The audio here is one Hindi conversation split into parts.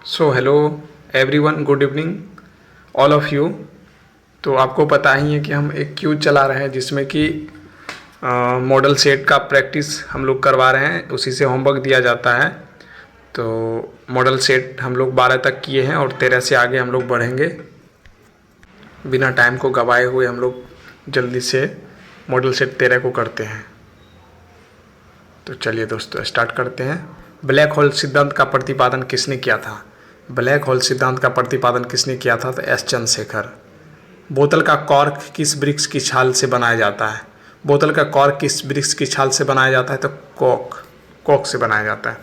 So hello everyone, good evening all of you. तो आपको पता ही है कि हम एक क्यूज चला रहे हैं जिसमें कि मॉडल सेट का प्रैक्टिस हम लोग करवा रहे हैं, उसी से होमवर्क दिया जाता है। तो मॉडल सेट हम लोग 12 तक किए हैं और 13 से आगे हम लोग बढ़ेंगे। बिना टाइम को गवाए हुए हम लोग जल्दी से मॉडल सेट 13 को करते हैं। तो चलिए दोस्तों स्टार्ट करते हैं। ब्लैक होल सिद्धांत का प्रतिपादन किसने किया था? ब्लैक होल सिद्धांत का प्रतिपादन किसने किया था? तो एस चंद्रशेखर। बोतल का कॉर्क किस वृक्ष की छाल से बनाया जाता है? बोतल का कॉर्क किस वृक्ष की छाल से बनाया जाता है? तो कॉक से बनाया जाता है।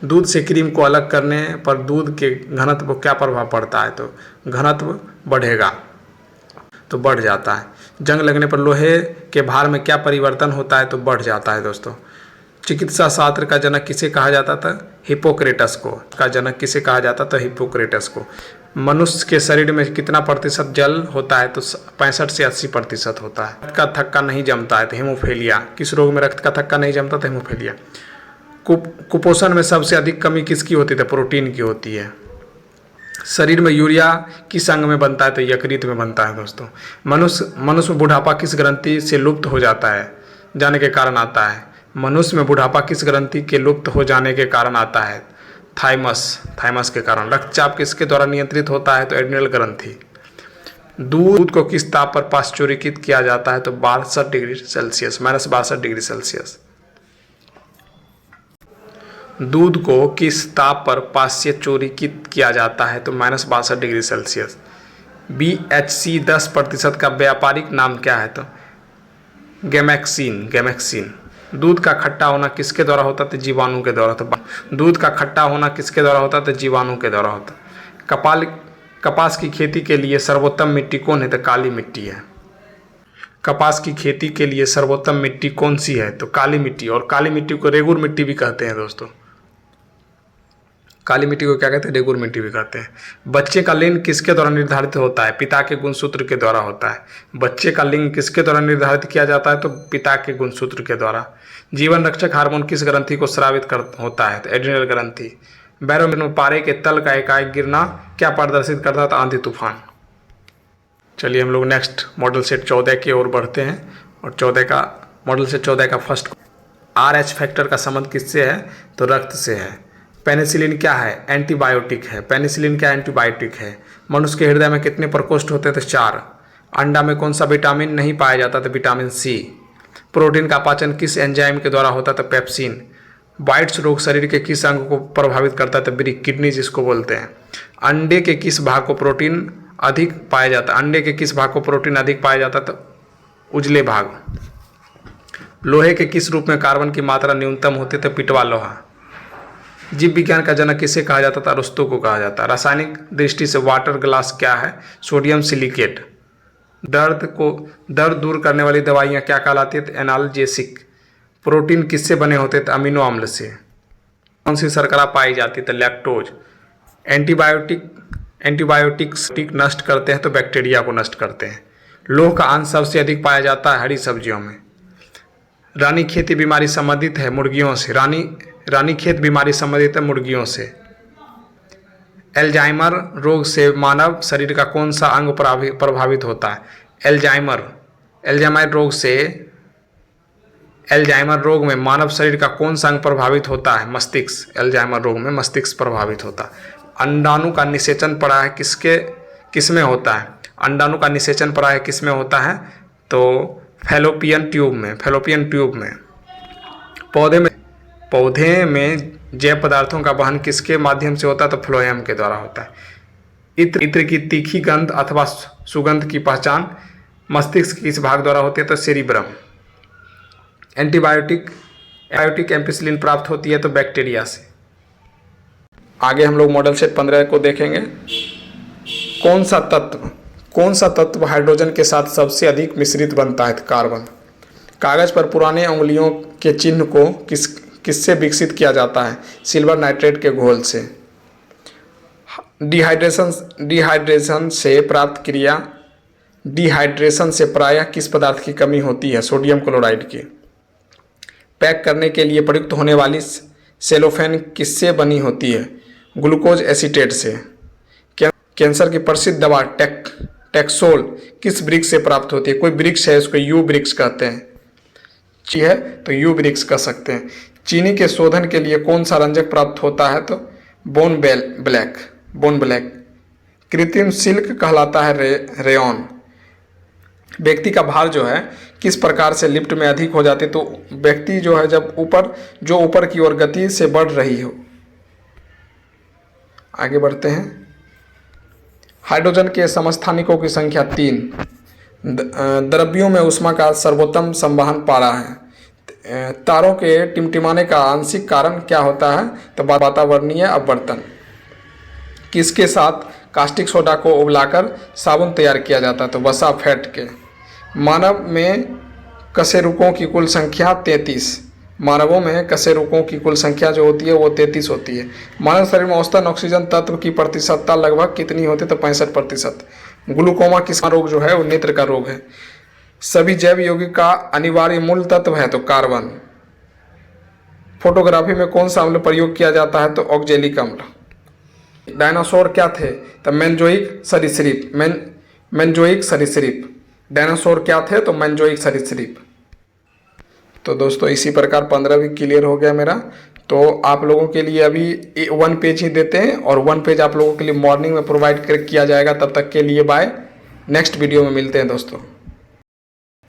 दूध से क्रीम को अलग करने पर दूध के घनत्व को क्या प्रभाव पड़ता है? तो घनत्व बढ़ेगा, तो बढ़ जाता है। जंग लगने पर लोहे के भार में क्या परिवर्तन होता है? तो बढ़ जाता है दोस्तों। चिकित्सा शास्त्र का जनक किसे कहा जाता था? हिपोक्रेटस को। का जनक किसे कहा जाता था? हिपोक्रेटस को। मनुष्य के शरीर में कितना प्रतिशत जल होता है? तो 65 से 80% होता है। रक्त का थक्का नहीं जमता है तो हेमोफीलिया। किस रोग में रक्त का थक्का नहीं जमता? तो हेमोफीलिया। कुपोषण में सबसे अधिक कमी किसकी होती है? प्रोटीन की होती है। शरीर में यूरिया किस अंग में बनता है? तो यकृत में बनता है दोस्तों। मनुष्य में बुढ़ापा किस ग्रंथि से लुप्त हो जाता है जाने के कारण आता है? मनुष्य में बुढ़ापा किस ग्रंथि के लुप्त हो जाने के कारण आता है? थाइमस के कारण। रक्तचाप किसके द्वारा नियंत्रित होता है? तो एड्रिनल ग्रंथि। दूध को किस ताप पर पाश्चुरीकृत किया जाता है? तो 62 डिग्री सेल्सियस, -62 डिग्री सेल्सियस। दूध को किस ताप पर पाश्चुरीकृत किया जाता है? तो -62 डिग्री सेल्सियस। BHC 10% का व्यापारिक नाम क्या है? तो गैमेक्सिन। दूध का खट्टा होना किसके द्वारा होता है? जीवाणु के द्वारा। तो दूध का खट्टा होना किसके द्वारा होता है? तो जीवाणु के द्वारा होता है। कपास की खेती के लिए सर्वोत्तम मिट्टी कौन है? तो काली मिट्टी है। कपास की खेती के लिए सर्वोत्तम मिट्टी कौन सी है? तो काली मिट्टी। और काली मिट्टी को रेगुर मिट्टी भी कहते हैं दोस्तों। काली मिट्टी को क्या कहते हैं? रेगुर मिट्टी भी कहते हैं। बच्चे का लिंग किसके द्वारा निर्धारित होता है? पिता के गुणसूत्र के द्वारा होता है। बच्चे का लिंग किसके द्वारा निर्धारित किया जाता है? तो पिता के गुणसूत्र के द्वारा। जीवन रक्षक हार्मोन किस ग्रंथि को स्रावित होता है? तो एड्रिनल ग्रंथि। बैरोमीटर में पारे के तल का एकाएक गिरना क्या प्रदर्शित करता है? तो आंधी तूफान। चलिए हम लोग नेक्स्ट मॉडल सेट 14 की ओर बढ़ते हैं। और मॉडल सेट 14 का फर्स्ट RH फैक्टर का संबंध किससे है? तो रक्त से है। पेनिसिलिन क्या है? एंटीबायोटिक है। पेनिसिलिन क्या एंटीबायोटिक है? मनुष्य के हृदय में कितने प्रकोष्ठ होते हैं? तो 4। अंडा में कौन सा विटामिन नहीं पाया जाता? तो विटामिन C। प्रोटीन का पाचन किस एंजाइम के द्वारा होता है? तो पेप्सिन। वाइट्स रोग शरीर के किस अंग को प्रभावित करता है? तो ब्रिक, किडनी जिसको बोलते हैं। अंडे के किस भाग को प्रोटीन अधिक पाया जाता है? अंडे के किस भाग को प्रोटीन अधिक पाया जाता है? तो उजले भाग। लोहे के किस रूप में कार्बन की मात्रा न्यूनतम होती है? तो पिटवा लोहा। जीव विज्ञान का जनक किसे कहा जाता था? अरस्तु को कहा जाता है। रासायनिक दृष्टि से वाटर ग्लास क्या है? Sodium silicate. दर्द दूर करने वाली दवाइयाँ क्या कहलाती है? एनाल्जेसिक। प्रोटीन किससे बने होते हैं? तो अमीनो अम्ल से। कौन सी शर्करा पाई जाती है? तो लैक्टोज। एंटीबायोटिक्स नष्ट करते हैं तो बैक्टीरिया को नष्ट करते हैं। लौह का अंश सबसे अधिक पाया जाता है हरी सब्जियों में। रानीखेत बीमारी संबंधित है मुर्गियों से। रानीखेत बीमारी संबंधित है मुर्गियों से। एल्जाइमर रोग से मानव शरीर का कौन सा अंग प्रभावित होता है? एल्जाइमर रोग में मानव शरीर का कौन सा अंग प्रभावित होता है? मस्तिष्क। एल्जाइमर रोग में मस्तिष्क प्रभावित होता है। अंडाणु का निषेचन पराय किसमें होता है? अंडाणु का निषेचन पराय किसमें होता है? तो फैलोपियन ट्यूब में। पौधे में जैव पदार्थों का वहन किसके माध्यम से होता है? तो फ्लोएम के द्वारा होता है। इत्र की तीखी गंध अथवा सुगंध की पहचान मस्तिष्क किस भाग द्वारा होती है? तो सेरिब्रम। एंटीबायोटिक एम्पिसिलिन प्राप्त होती है तो बैक्टीरिया से। आगे हम लोग मॉडल सेट 15 को देखेंगे। कौन सा तत्व हाइड्रोजन के साथ सबसे अधिक मिश्रित बनता है? तो कार्बन। कागज पर पुराने उंगलियों के चिन्ह को किससे विकसित किया जाता है? सिल्वर नाइट्रेट के घोल से। डिहाइड्रेशन से प्रायः किस पदार्थ की कमी होती है? सोडियम क्लोराइड की। पैक करने के लिए प्रयुक्त होने वाली सेलोफेन किससे बनी होती है? ग्लूकोज एसीटेट से। कैंसर की प्रसिद्ध दवा टैक्सोल किस वृक्ष से प्राप्त होती है? कोई वृक्ष है, उसको यू वृक्ष कहते हैं। है तो यू वृक्ष कह सकते हैं। चीनी के शोधन के लिए कौन सा रंजक प्राप्त होता है? तो बोन ब्लैक। कृत्रिम सिल्क कहलाता है रेयॉन। व्यक्ति का भार जो है किस प्रकार से लिफ्ट में अधिक हो जाती है? तो व्यक्ति जो है जब ऊपर की ओर गति से बढ़ रही हो। आगे बढ़ते हैं। हाइड्रोजन के समस्थानिकों की संख्या 3। द्रव्यों में ऊष्मा का सर्वोत्तम संवहन पारा है। तारों के टिमटिमाने का आंशिक कारण क्या होता है? तो वातावरणीय अपवर्तन। किसके साथ कास्टिक सोडा को उबलाकर साबुन तैयार किया जाता है? तो वसा फैट के। मानव में कशेरुकों की कुल संख्या 33। मानवों में कशेरुकों की कुल संख्या जो होती है वो 33 होती है। मानव शरीर में औसतन ऑक्सीजन तत्व की प्रतिशतता लगभग कितनी होती है? तो 65%। ग्लूकोमा किसका रोग जो है वो नेत्र का रोग है। सभी जैव यौगिक का अनिवार्य मूल तत्व है तो कार्बन। फोटोग्राफी में कौन सा अम्ल प्रयोग किया जाता है? तो ऑक्जेलिक अम्ल। डायनासोर क्या थे? तो मेनजोइक सरीसृप। डायनासोर क्या थे? तो मेनजोइक सरीसृप। तो दोस्तों इसी प्रकार 15 भी क्लियर हो गया मेरा। तो आप लोगों के लिए अभी 1 पेज ही देते हैं और 1 पेज आप लोगों के लिए मॉर्निंग में प्रोवाइड किया जाएगा। तब तक के लिए बाय। नेक्स्ट वीडियो में मिलते हैं दोस्तों।